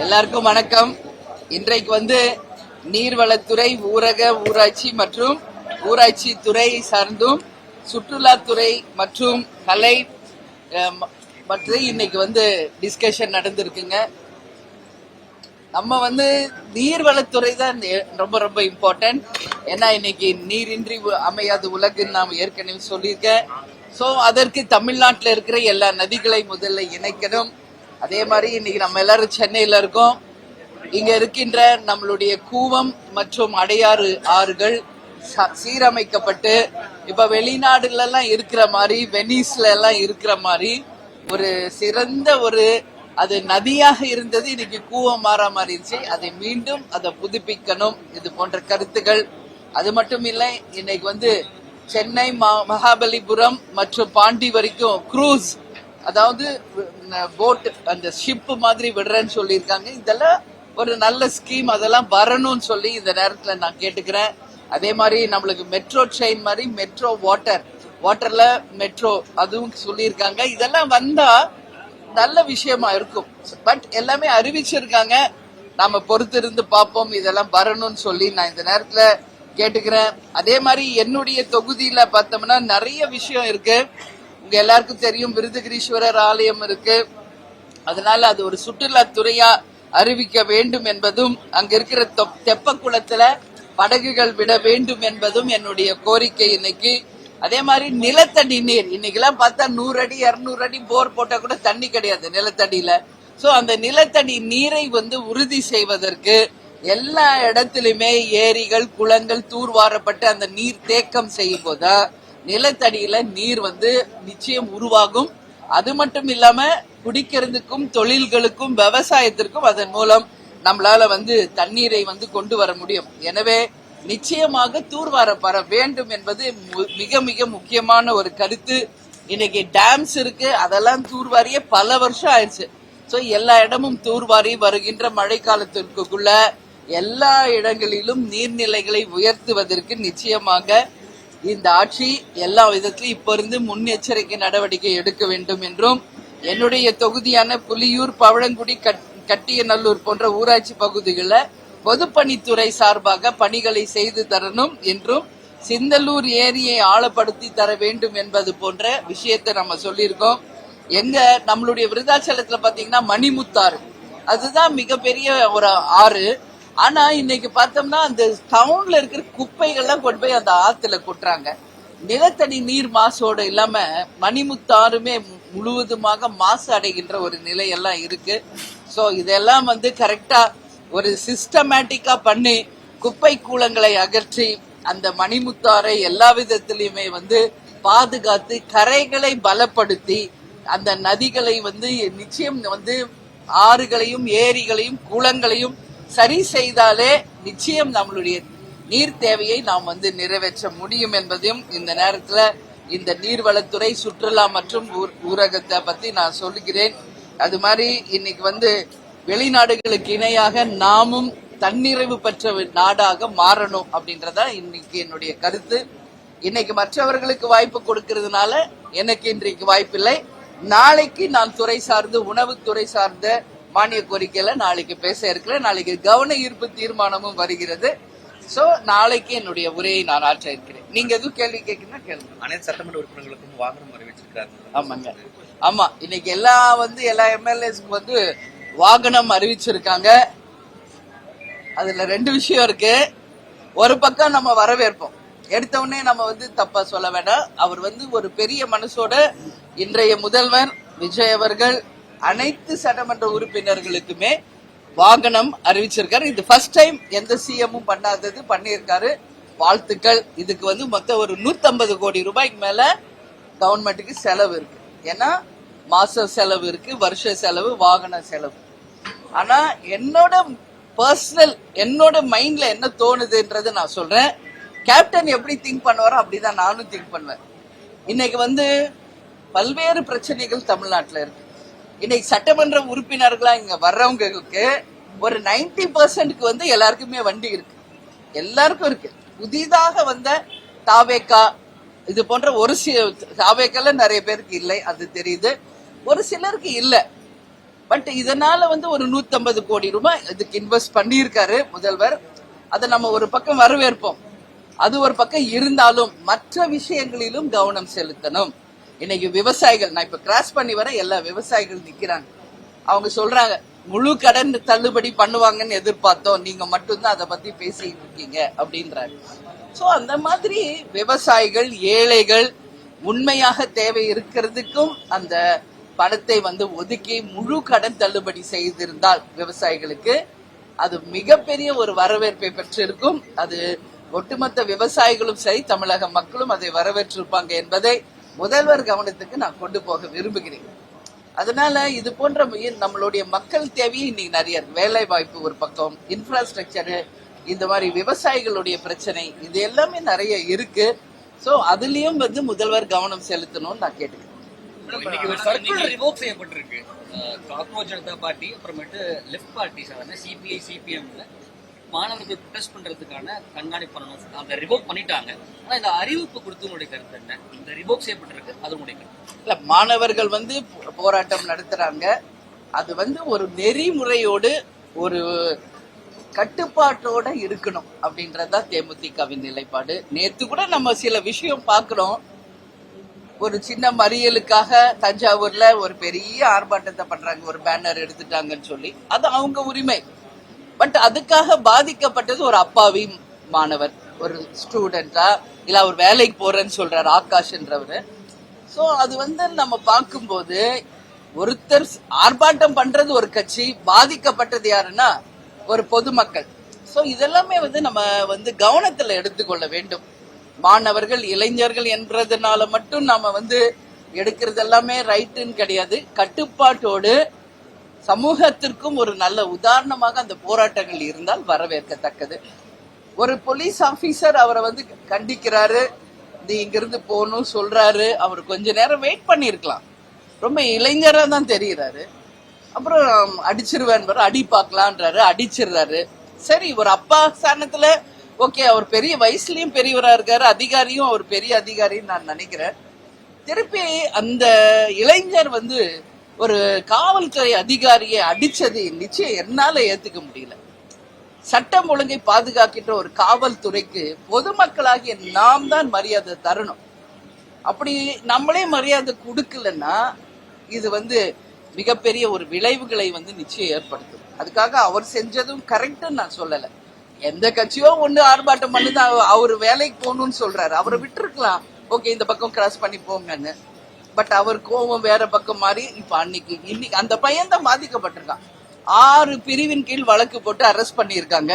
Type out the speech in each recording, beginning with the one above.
எல்லாருக்கும் வணக்கம். இன்றைக்கு நீர்வளத்துறை, ஊரக ஊராட்சி மற்றும் ஊராட்சி துறை சார்ந்தும் சுற்றுலாத்துறை மற்றும் கலை மற்றும் இன்னைக்கு டிஸ்கஷன் நடந்திருக்குங்க. நம்ம நீர்வளத்துறை தான் ரொம்ப ரொம்ப இம்பார்ட்டன்ட். ஏன்னா இன்னைக்கு நீரின்றி அமையாத உலகுன்னு நாம் ஏற்கனவே சொல்லியிருக்கேன். ஸோ அதற்கு தமிழ்நாட்டில் இருக்கிற எல்லா நதிகளை முதல்ல இணைக்கணும். அதே மாதிரி இன்னைக்கு நம்ம எல்லாரும் சென்னையில இருக்கோம். இங்க இருக்கின்ற நம்மளுடைய கூவம் மற்றும் அடையாறு ஆறுகள் சீரமைக்கப்பட்டு இப்ப வெளிநாடுல எல்லாம் இருக்கிற மாதிரி, வெனிஸ்ல எல்லாம் இருக்கிற மாதிரி ஒரு சிறந்த அது நதியாக இருந்தது, இன்னைக்கு கூவம் மாற மாறிடுச்சு. அதை மீண்டும் அதை புதுப்பிக்கணும். இது போன்ற கருத்துக்கள். அது மட்டும் இல்லை, இன்னைக்கு சென்னை மகாபலிபுரம் மற்றும் பாண்டி வரைக்கும் குரூஸ், அதாவது போட், அந்த ஷிப் மாதிரி விடுறேன்னு சொல்லியிருக்காங்க. இதெல்லாம் ஒரு நல்ல ஸ்கீம். அதெல்லாம் வரணும்னு சொல்லி இந்த நேரத்தில் நான் கேட்டுக்கிறேன். அதே மாதிரி நம்மளுக்கு மெட்ரோ ட்ரெயின் மாதிரி மெட்ரோ வாட்டர்ல மெட்ரோ அதுவும் சொல்லியிருக்காங்க. இதெல்லாம் வந்தா நல்ல விஷயமா இருக்கும். பட் எல்லாமே அறிவிச்சிருக்காங்க. நாம பொறுத்திருந்து பார்ப்போம். இதெல்லாம் வரணும்னு சொல்லி நான் இந்த நேரத்துல கேட்டுக்கிறேன். அதே மாதிரி என்னுடைய தொகுதியில பார்த்தோம்னா நிறைய விஷயம் இருக்கு. உங்க எல்லாருக்கும் தெரியும், விருதுகிரீஸ்வரர் ஆலயம் இருக்கு. அதனால அது ஒரு சுற்றுலாத்துறையா அறிவிக்க வேண்டும் என்பதும், அங்க இருக்கிற தெப்பக்குளத்துல படகுகள் விட வேண்டும் என்பதும் என்னுடைய கோரிக்கை இன்னைக்கு. அதே மாதிரி நிலத்தடி நீர், இன்னைக்கெல்லாம் பார்த்தா 100 அடி 200 அடி போர் போட்டா கூட தண்ணி கிடையாது நிலத்தடியில. சோ அந்த நிலத்தடி நீரை உறுதி செய்வதற்கு எல்லா இடத்திலுமே ஏரிகள், குளங்கள் தூர்வாரப்பட்டு அந்த நீர் தேக்கம் செய்யும் போதா நிலத்தடியில நீர் நிச்சயம் உருவாகும். அது மட்டும் இல்லாம குடிக்கிறதுக்கும், தொழில்களுக்கும், விவசாயத்திற்கும் அதன் மூலம் நம்மளால தண்ணீரை கொண்டு வர முடியும். எனவே நிச்சயமாக தூர்வாரப்பட வேண்டும் என்பது மிக மிக முக்கியமான ஒரு கருத்து. இன்னைக்கு டேம்ஸ் இருக்கு, அதெல்லாம் தூர்வாரிய பல வருஷம் ஆயிடுச்சு. சோ எல்லா இடமும் தூர்வாரி வருகின்ற மழை காலத்திற்குள்ள எல்லா இடங்களிலும் நீர்நிலைகளை உயர்த்துவதற்கு நிச்சயமாக இந்த ஆட்சி எல்லா விதத்திலும் இப்ப இருந்து முன்னெச்சரிக்கை நடவடிக்கை எடுக்க வேண்டும் என்றும், என்னுடைய தொகுதியான புலியூர், பவழங்குடி, கட்டியநல்லூர் போன்ற ஊராட்சி பகுதிகளில் பொதுப்பணித்துறை சார்பாக பணிகளை செய்து தரணும் என்றும், சிந்தலூர் ஏரியை ஆழப்படுத்தி தர வேண்டும் என்பது போன்ற விஷயத்தை நம்ம சொல்லியிருக்கோம். எங்க நம்மளுடைய விருதாச்சலத்துல பாத்தீங்கன்னா மணிமுத்தாறு, அதுதான் மிகப்பெரிய ஒரு ஆறு. ஆனா இன்னைக்கு பார்த்தோம்னா அந்த டவுன்ல இருக்கிற குப்பைகள்லாம் கொண்டு போய் அந்த ஆத்துல கொட்டுறாங்க. நிலத்தடி நீர் மாசோட இல்லாம மணிமுத்தாறுமே முழுவதுமாக மாசு அடைகின்ற ஒரு நிலையெல்லாம் இருக்கு. சோ இதெல்லாம் கரெக்டா ஒரு சிஸ்டமேட்டிக்கா பண்ணி குப்பை கூலங்களை அகற்றி அந்த மணிமுத்தாறை எல்லா விதத்திலுமே பாதுகாத்து கரைகளை பலப்படுத்தி அந்த நதிகளை நிச்சயம் ஆறுகளையும், ஏரிகளையும், குளங்களையும் சரி செய்தாலே நிச்சயம் நம்மளுடைய நீர் தேவையை நாம் நிறைவேற்ற முடியும் என்பதையும் இந்த நேரத்துல இந்த நீர்வளத்துறை, சுற்றுலா மற்றும் ஊரகத்தை பத்தி நான் சொல்லுகிறேன். அது மாதிரி இன்னைக்கு வெளிநாடுகளுக்கு இணையாக நாமும் தன்னிறைவு பெற்ற நாடாக மாறணும் அப்படின்றதா இன்னைக்கு என்னுடைய கருத்து. இன்னைக்கு மற்றவர்களுக்கு வாய்ப்பு கொடுக்கறதுனால எனக்கு இன்றைக்கு வாய்ப்பில்லை. நாளைக்கு நான் துறை சார்ந்து, உணவுத்துறை சார்ந்த மானிய கோரிக்கையில நாளைக்கு பேச இருக்கிறேன். நாளைக்கு கவன ஈர்ப்பு தீர்மானமும் வருகிறது. சோ நாளைக்கு என்னுடைய உரையை நான் ஆற்ற இருக்கிறேன். நீங்க எதுவும் கேள்வி கேட்கணும் கேளுங்க. அனைத்து சட்டமன்ற உறுப்பினர்களுக்கும் வாகனம் அறிவிச்சிருக்காரு. ஆமாங்க, ஆமா. இன்னைக்கு எல்லா எம்எல்ஏஸ்க்கு வாகனம் அறிவிச்சிருக்காங்க. அதுல 2 விஷயம் இருக்கு. ஒரு பக்கம் நம்ம வரவேற்போம். எடுத்த உடனே நம்ம தப்பா சொல்ல வேண்டாம். அவர் ஒரு பெரிய மனசோட இன்றைய முதல்வர் விஜய் அவர்கள் அனைத்து சட்டமன்ற உறுப்பினர்களுக்குமே வாகனம் அறிவிச்சிருக்காரு. இது ஃபர்ஸ்ட் டைம், எந்த சிஎம்மும் பண்ணாதது பண்ணியிருக்காரு. வாழ்த்துக்கள். இதுக்கு மொத்தம் ஒரு 150 கோடி ரூபாய்க்கு மேல கவர்மெண்ட்டுக்கு செலவு இருக்கு. ஏன்னா மாச செலவு இருக்கு, வருஷ செலவு, வாகன செலவு. ஆனா என்னோட மைண்ட்ல என்ன தோணுதுன்றது நான் சொல்றேன். கேப்டன் எப்படி திங்க் பண்ணுவாரோ அப்படிதான் நானும் திங்க் பண்ணுவேன். இன்னைக்கு பல்வேறு பிரச்சனைகள் தமிழ்நாட்டில் இருக்கு. இன்னைக்கு சட்டமன்ற உறுப்பினர்களா இங்க வர்றவங்களுக்கு ஒரு 90% எல்லாருக்குமே வண்டி இருக்கு, எல்லாருக்கும் இருக்கு. புதிதாக தாவேக்கா இது போன்ற ஒரு தாவேக்கால நிறைய பேருக்கு இல்லை, அது தெரியுது. ஒரு சிலருக்கு இல்ல. பட் இதனால வந்து ஒரு 150 கோடி ரூபாய் இதுக்கு இன்வெஸ்ட் பண்ணியிருக்காரு முதல்வர். அதை நம்ம ஒரு பக்கம் வரவேற்போம். அது ஒரு பக்கம் இருந்தாலும் மற்ற விஷயங்களிலும் கவனம் செலுத்தணும். இன்னைக்கு விவசாயிகள், நான் இப்ப கிராஸ் பண்ணி வர எல்லா விவசாயிகள் நிக்கிறாங்க. அவங்க சொல்றாங்க முழு கடன் தள்ளுபடி பண்ணுவாங்கன்னு எதிர்பார்த்தோம், நீங்க மட்டும்தான் அதை பத்தி பேசிட்டு இருக்கீங்க அப்படின்றாங்க. சோ அந்த மாதிரி விவசாயிகள், ஏழைகள் உண்மையாக தேவை இருக்கிறதுக்கும் அந்த பணத்தை வந்து ஒதுக்கி முழு கடன் தள்ளுபடி செய்திருந்தால் விவசாயிகளுக்கு அது மிகப்பெரிய ஒரு வரவேற்பை பெற்றிருக்கும். அது ஒட்டுமொத்த விவசாயிகளும் சரி, தமிழக மக்களும் அதை வரவேற்றிருப்பாங்க என்பதை முதல்வர் கவனத்துக்கு நான் கொண்டு போக விரும்புகிறேன். அதனால இது போன்ற நம்மளுடைய மக்கள் தேவையை இன்னைக்கு நிறைய வேலை வாய்ப்பு ஒரு பக்கம், இன்ஃப்ராஸ்ட்ரக்சரு, இந்த மாதிரி விவசாயிகளுடைய பிரச்சனை, இது எல்லாமே நிறைய இருக்கு. சோ அதுலயும் வந்து முதல்வர் கவனம் செலுத்தணும்னு நான் கேட்டுக்கிறேன். இன்னைக்கு ஒரு சர்க்குலர் ரிவோக் செய்யப்பட்டிருக்கு. காக்ரோச் ஜனதா பார்ட்டி அப்புறமேட்டு லெஃப்ட் பார்ட்டிஸ் சிபிஐ சிபிஎம்ல மாணவர்கள் ப்ரொடெஸ்ட் பண்றதுக்கான கண்காணிப்பு பண்ணணும், அந்த ரிவோக் பண்ணிட்டாங்க. ஆனா இந்த அறிவிப்பு கொடுத்து உங்களுடைய கருத்து என்ன? இந்த ரிவோக் செய்யப்பட்டிருக்கு, அது உங்களுடைய கருத்து? இல்ல, மாணவர்கள் வந்து போராட்டம் நடத்துறாங்க. அது வந்து ஒரு நெறிமுறையோடு ஒரு கட்டுப்பாட்டோட இருக்கணும் அப்படின்றதா தேமுதிகவின் நிலைப்பாடு. நேத்து கூட நம்ம சில விஷயம் பாக்குறோம். ஒரு சின்ன மறியலுக்காக தஞ்சாவூர்ல ஒரு பெரிய ஆர்ப்பாட்டத்தை பண்றாங்க, ஒரு பேனர் எடுத்துட்டாங்கன்னு சொல்லி. அது அவங்க உரிமை. பட் அதுக்காக பாதிக்கப்பட்டது ஒரு அப்பாவி மாணவர், ஒரு ஸ்டூடெண்டா, இல்ல அவர் வேலைக்கு போறேன்னு சொல்றாரு ஆகாஷ்ன்றவரு. சோ அது வந்து நம்ம பார்க்கும்போது ஒருத்தர் ஆர்ப்பாட்டம் பண்றது ஒரு கட்சி, பாதிக்கப்பட்டது யாருன்னா ஒரு பொதுமக்கள். சோ இதெல்லாமே வந்து நம்ம வந்து கவனத்துல எடுத்துக்கொள்ள வேண்டும். மாணவர்கள், இளைஞர்கள் என்றதுனால மட்டும் நாம வந்து எடுக்கிறது எல்லாமே ரைட்டுன்னு கிடையாது. கட்டுப்பாட்டோடு சமூகத்திற்கும் ஒரு நல்ல உதாரணமாக அந்த போராட்டங்கள் இருந்தால் வரவேற்கத்தக்கது. ஒரு போலீஸ் ஆபீசர் அவரை வந்து கண்டிக்கிறாரு, நீ இங்கிருந்து போகணும் சொல்றாரு. அவர் கொஞ்ச நேரம் வெயிட் பண்ணிருக்கலாம். ரொம்ப இளைஞரா தான் தெரிகிறாரு. அப்புறம் அடிச்சிருவேன், அடி பார்க்கலான்றாரு, அடிச்சிடுறாரு. சரி, ஒரு அப்பா ஸ்தானத்துல ஓகே, அவர் பெரிய வயசுலயும் பெரியவரா இருக்காரு, அதிகாரியும் அவர் பெரிய அதிகாரின்னு நான் நினைக்கிறேன். திருப்பி அந்த இளைஞர் வந்து ஒரு காவல்துறை அதிகாரியை அடிச்சது நிச்சயம் என்னால ஏத்துக்க முடியல. சட்டம் ஒழுங்கை பாதுகாக்கின்ற ஒரு காவல்துறைக்கு பொதுமக்களாகிய நாம் தான் மரியாதை தரணும். அப்படி நம்மளே மரியாதை கொடுக்கலன்னா இது வந்து மிகப்பெரிய ஒரு விளைவுகளை வந்து நிச்சயம் ஏற்படுத்தும். அதுக்காக அவர் செஞ்சதும் கரெக்ட்னு நான் சொல்லல. எந்த கட்சியோ ஒண்ணு ஆர்ப்பாட்டம் பண்ணுது, அவரு வேலைக்கு போகணும்னு சொல்றாரு, அவரை விட்டுருக்கலாம், ஓகே இந்த பக்கம் கிராஸ் பண்ணி போங்கன்னு. பட் அவர் கோவம் வேற பக்கம் மாறி இப்ப இன்னைக்கு அந்த பையன் தான் பாதிக்கப்பட்டிருக்கான். 6 பிரிவின் கீழ் வழக்கு போட்டு அரெஸ்ட் பண்ணியிருக்காங்க.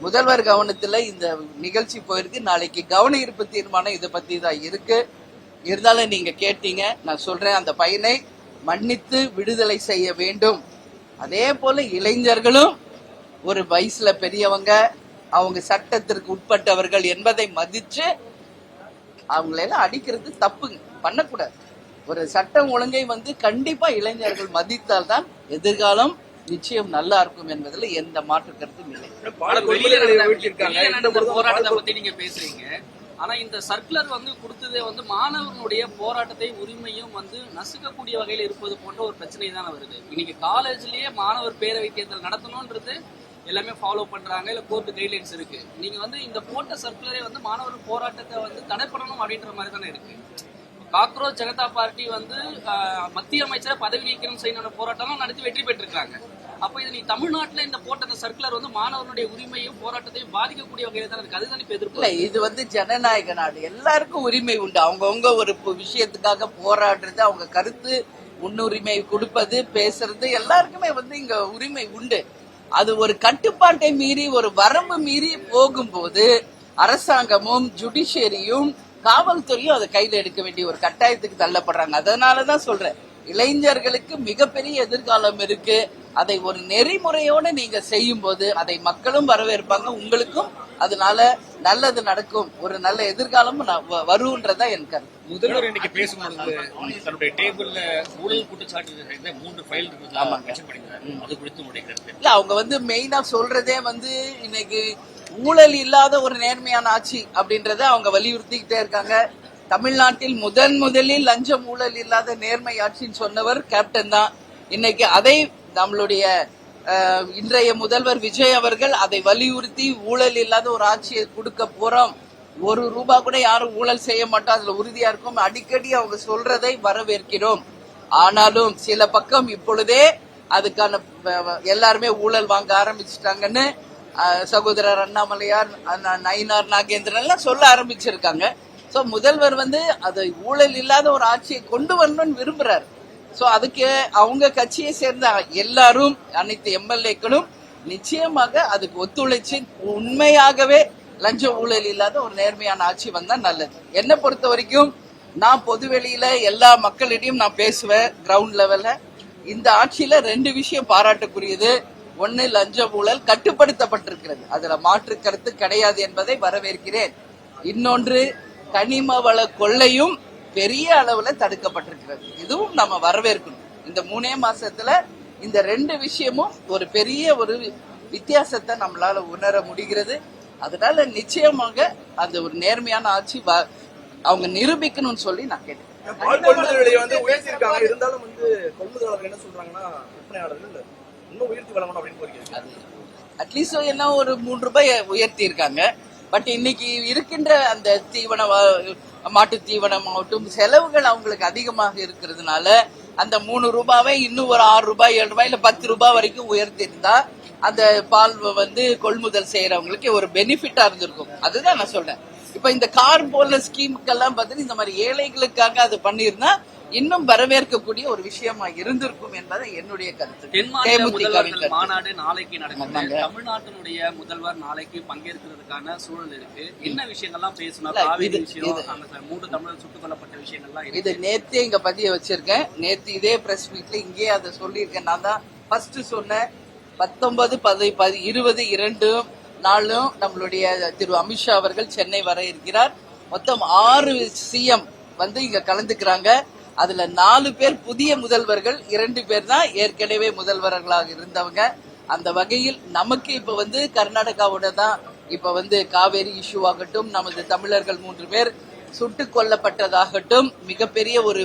முதல்வர் கவனத்துல இந்த நிகழ்ச்சி போயிருக்கு. நாளைக்கு கவன ஈர்ப்பு தீர்மானம் இதை பத்தி தான் இருக்கு. இருந்தாலும் நீங்க கேட்டீங்க, நான் சொல்றேன், அந்த பையனை மன்னித்து விடுதலை செய்ய வேண்டும். அதே போல இளைஞர்களும் ஒரு வயசுல பெரியவங்க, அவங்க சட்டத்திற்கு உட்பட்டவர்கள் என்பதை மதிச்சு அவங்களெல்லாம் அடிக்கிறது தப்புங்க, பண்ணக்கூடாது. ஒரு சட்டம் ஒழுங்கை வந்து கண்டிப்பா இளைஞர்கள் மதித்தால் தான் எதிர்காலம் நிச்சயம் நல்லா இருக்கும் என்பதுல எந்த மாற்று கருத்தும் இல்லை. போராட்டத்தை பத்தி நீங்க பேசுறீங்க, ஆனா இந்த சர்க்குலர் வந்து கொடுத்ததே வந்து மாணவர்களுடைய போராட்டத்தை உரிமையும் வந்து நசுக்கக்கூடிய வகையில் இருப்பது போன்ற ஒரு பிரச்சனை தானே வருது. இன்னைக்கு காலேஜ்லயே மாணவர் பேரவை தேர்தல் நடத்தணும்ன்றது எல்லாமே ஃபாலோ பண்றாங்க, இல்ல கோர்ட் கைட்லைன்ஸ் இருக்கு. நீங்க வந்து இந்த போட்ட சர்க்குலரே வந்து மாணவர் போராட்டத்தை வந்து தடை பண்ணணும் அப்படின்ற மாதிரி தானே இருக்கு. காக்ரோச் ஜனதா பார்ட்டி வந்து மத்திய அமைச்சரை பதவி நீக்கம் செய்யணும் போராட்டம் நடத்தி வெற்றி பெற்றிருக்காங்க. அப்ப இது நீ தமிழ்நாட்டுல இந்த போட்ட சர்க்குலர் வந்து மாணவர்களுடைய உரிமையும் போராட்டத்தையும் பாதிக்கக்கூடிய வகையில தான் இருக்கு. அதுதான் இப்ப எதிர்ப்பு. இது வந்து ஜனநாயக நாடு, எல்லாருக்கும் உரிமை உண்டு. அவங்கவுங்க ஒரு விஷயத்துக்காக போராடுறது, அவங்க கருத்து முன்னுரிமை கொடுப்பது, பேசுறது, எல்லாருக்குமே வந்து இங்க உரிமை உண்டு. அது ஒரு கட்டுப்பாட்டை மீறி, ஒரு வரம்பு மீறி போகும்போது அரசாங்கமும் ஜுடிஷியரியும் காவல்துறையும் அதை கையில எடுக்க வேண்டிய ஒரு கட்டாயத்துக்கு தள்ளப்படுறாங்க. அதனாலதான் சொல்றேன், இளைஞர்களுக்கு மிகப்பெரிய எதிர்காலம் இருக்கு. அதை ஒரு நெறிமுறையோட நீங்க செய்யும் போது அதை மக்களும் வரவேற்பாங்க, உங்களுக்கும் அதனால நல்லது நடக்கும், ஒரு நல்ல எதிர்காலமும் வருன்றதா என் கருத்து. முதல்வர் இன்னைக்கு பேசும்போது தன்னுடைய டேபிள்ல ஊழல் குற்றச்சாட்டு 3 ஃபைல் இல்ல, அவங்க வந்து மெயினா சொல்றதே வந்து இன்னைக்கு ஊழல் இல்லாத ஒரு நேர்மையான ஆட்சி அப்படின்றத அவங்க வலியுறுத்திக்கிட்டே இருக்காங்க. தமிழ்நாட்டில் முதலில் லஞ்சம் ஊழல் இல்லாத நேர்மை ஆட்சின்னு சொன்னவர் கேப்டன் தான். இன்னைக்கு அதை நம்மளுடைய இன்றைய முதல்வர் விஜய் அவர்கள் அதை வலியுறுத்தி ஊழல் இல்லாத ஒரு ஆட்சியை கொடுக்க போறோம், ஒரு ரூபா கூட யாரும் ஊழல் செய்ய மாட்டோம், அதுல உறுதியா இருக்கும், அடிக்கடி அவங்க சொல்றதை வரவேற்கிறோம். ஆனாலும் சில பக்கம் இப்பொழுதே அதுக்கான எல்லாருமே ஊழல் வாங்க ஆரம்பிச்சுட்டாங்கன்னு சகோதரர் அண்ணாமலையார், நயினார் நாகேந்திரன் எல்லாம் சொல்ல ஆரம்பிச்சிருக்காங்க. சோ முதல்வர் வந்து அதை ஊழல் இல்லாத ஒரு ஆட்சியை கொண்டு வரணும்னு விரும்புறாரு. சோ அதுக்கு அவங்க கட்சியை சேர்ந்த எல்லாரும், அனைத்து எம்எல்ஏக்களும் நிச்சயமாக அதுக்கு ஒத்துழைச்சு உண்மையாகவே லஞ்ச ஊழல் இல்லாத ஒரு நேர்மையான ஆட்சி வந்தா நல்லது. என்னை பொறுத்த வரைக்கும் நான் பொதுவெளியில எல்லா மக்களிடையும் நான் பேசுவேன். கிரவுண்ட் லெவல்ல இந்த ஆட்சியில 2 விஷயம் பாராட்டுக்குரியது. ஒன்னு, லஞ்ச ஊழல் கட்டுப்படுத்தப்பட்டிருக்கிறது, அதுல மாற்று கருத்து கிடையாது என்பதை வரவேற்கிறேன். இன்னொன்று, கனிம வள கொள்ளையும் பெரிய அளவுல தடுக்கப்பட்டிருக்கிறது, இதுவும் நம்ம வரவேற்கணும். இந்த 3 மாசத்துல இந்த 2 விஷயமும் ஒரு பெரிய ஒரு வித்தியாசத்தை நம்மளால உணர முடிகிறது. அதனால நிச்சயமாக அந்த ஒரு நேர்மையான ஆட்சி அவங்க நிரூபிக்கணும்னு சொல்லி நான் கேட்டேன். கொள்முதல் விலையை வந்து உயர்த்திருக்காங்க, இருந்தாலும் வந்து கொள்முதலாளர்கள் என்ன சொல்றாங்கன்னா விற்பனையாளர்கள் இன்னும் உயர்த்தி வழங்கணும் அப்படின்னு கோரிக்கை. அட்லீஸ்ட் என்ன ஒரு 3 ரூபாய் உயர்த்தி இருக்காங்க. பட் இன்னைக்கு இருக்கின்ற அந்த மாட்டு தீவனமாகட்டும் செலவுகள் அவங்களுக்கு அதிகமாக இருக்கிறதுனால அந்த 3 ரூபாவை இன்னும் ஒரு 6 ரூபாய் 7 ரூபாய் இல்ல 10 ரூபாய் வரைக்கும் உயர்த்தி இருந்தா அந்த பால் வந்து கொள்முதல் செய்யறவங்களுக்கு ஒரு பெனிஃபிட்டா இருந்திருக்கும். அதுதான் நான் சொல்றேன். இப்ப இந்த கார் போல ஸ்கீமுக்கெல்லாம் பார்த்தீங்கன்னா இந்த மாதிரி ஏழைகளுக்காக அது பண்ணிருந்தா இன்னும் வரவேற்கக்கூடிய ஒரு விஷயமா இருந்திருக்கும் என்பதை என்னுடைய கருத்து. தென் மாநில முதல்வர்கள் மாநாடு நாளைக்கு நடக்குது. தமிழ்நாட்டினுடைய முதல்வர் நாளைக்கு பங்கேற்கிறதுக்கான சூழல் இருக்கு. என்ன விஷயங்கள்லாம் பேசணும்? காவிரி விஷயம், அந்த 3 தமிழர் சுட்டுக் கொல்லப்பட்ட விஷயங்கள்லாம் இது நேத்தே இங்க பதிய வச்சிருக்கேன். நேத்து இதே பிரஸ் மீட்ல இங்கே அதை சொல்லியிருக்கேன். நான் தான் ஃபர்ஸ்ட் சொன்னேன். 19, 10, 20, 2 நாளும் நம்மளுடைய திரு அமித்ஷா அவர்கள் சென்னை வர இருக்கிறார். மொத்தம் 6 சிஎம் வந்து இங்க கலந்துக்கிறாங்க. அதுல 4 பேர் புதிய முதல்வர்கள், 2 பேர் தான் ஏற்கனவே முதல்வர்களாக இருந்தவங்க. அந்த வகையில் நமக்கு இப்ப வந்து கர்நாடகாவோட தான் இப்ப வந்து காவேரி இஷ்யூ ஆகட்டும், நமது தமிழர்கள் 3 பேர் சுட்டுக் கொல்லப்பட்டதாகட்டும் மிகப்பெரிய ஒரு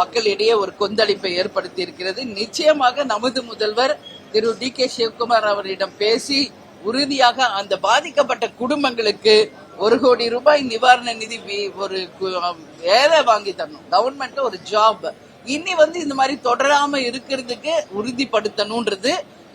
மக்களிடையே ஒரு கொந்தளிப்பை ஏற்படுத்தி இருக்கிறது. நிச்சயமாக நமது முதல்வர் திரு டி.கே. சிவகுமார் அவரிடம் பேசி உறுதியாக அந்த பாதிக்கப்பட்ட குடும்பங்களுக்கு 1 கோடி ரூபாய் நிவாரண நிதி ஒரு வேலை வாங்கி தரணும். கவர்மெண்ட் ஒரு ஜாப் இனி வந்து இந்த மாதிரி தொடராம இருக்கிறதுக்கு உறுதிப்படுத்தணும்ன்றது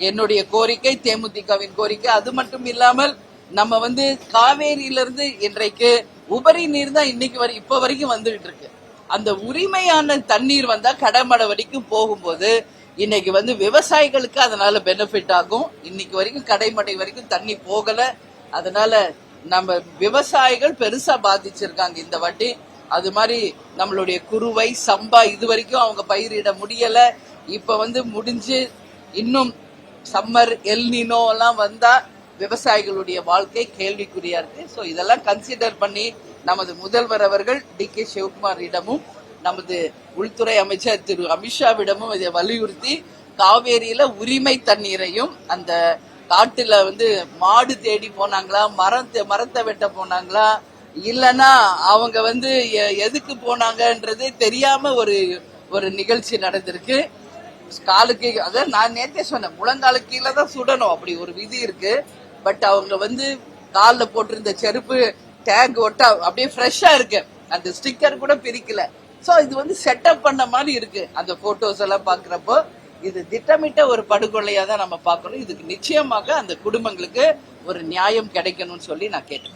என்னுடைய கோரிக்கை, தேமுதிகவின் கோரிக்கை. அது மட்டும் இல்லாமல் நம்ம வந்து காவேரியிலிருந்து இன்றைக்கு உபரி நீர் தான் இன்னைக்கு இப்ப வரைக்கும் வந்துகிட்டு இருக்கு. அந்த உரிமையான தண்ணீர் வந்தா கடமடை வரைக்கும் போகும்போது இன்னைக்கு வந்து விவசாயிகளுக்கு அதனால பெனிஃபிட் ஆகும். இன்னைக்கு வரைக்கும் கடைமடை வரைக்கும் தண்ணி போகல. அதனால நம்ம விவசாயிகள் பெருசா பாதிச்சிருக்காங்க இந்த வாட்டி. அது மாதிரி நம்மளுடைய குறுவை சம்பா இது வரைக்கும் அவங்க பயிரிட முடியல. இப்ப வந்து முடிஞ்சு இன்னும் சம்மர் எல்னினோ எல்லாம் வந்தா விவசாயிகளுடைய வாழ்க்கை கேள்விக்குறியா இருக்கு. சோ இதெல்லாம் கன்சிடர் பண்ணி நமது முதல்வர் அவர்கள் டி.கே. சிவகுமாரிடமும் நமது உள்துறை அமைச்சர் திரு அமித்ஷாவிடமும் இதை வலியுறுத்தி காவேரியில உரிமை தண்ணீரையும், அந்த காட்டுல வந்து மாடு தேடி போனாங்களா, மரத்தை வெட்ட போனாங்களா, இல்லனா அவங்க வந்து எதுக்கு போனாங்கன்றது தெரியாம ஒரு நிகழ்ச்சி நடந்திருக்கு. காலுக்கு அதான் நான் நேத்தே சொன்னேன், முழங்காலு கீழே தான் சுடணும், அப்படி ஒரு விதி இருக்கு. பட் அவங்க வந்து காலில் போட்டிருந்த செருப்பு டேக் ஒட்டா அப்படியே ஃப்ரெஷ்ஷா இருக்கு, அந்த ஸ்டிக்கர் கூட பிரிக்கல. சோ இது வந்து செட்டப் பண்ண மாதிரி இருக்கு. அந்த போட்டோஸ் எல்லாம் பாக்குறப்போ இது திட்டமிட்ட ஒரு படுகொலையா தான் நம்ம பார்க்கணும். இதுக்கு நிச்சயமாக அந்த குடும்பங்களுக்கு ஒரு நியாயம் கிடைக்கணும்னு சொல்லி நான் கேட்டேன்.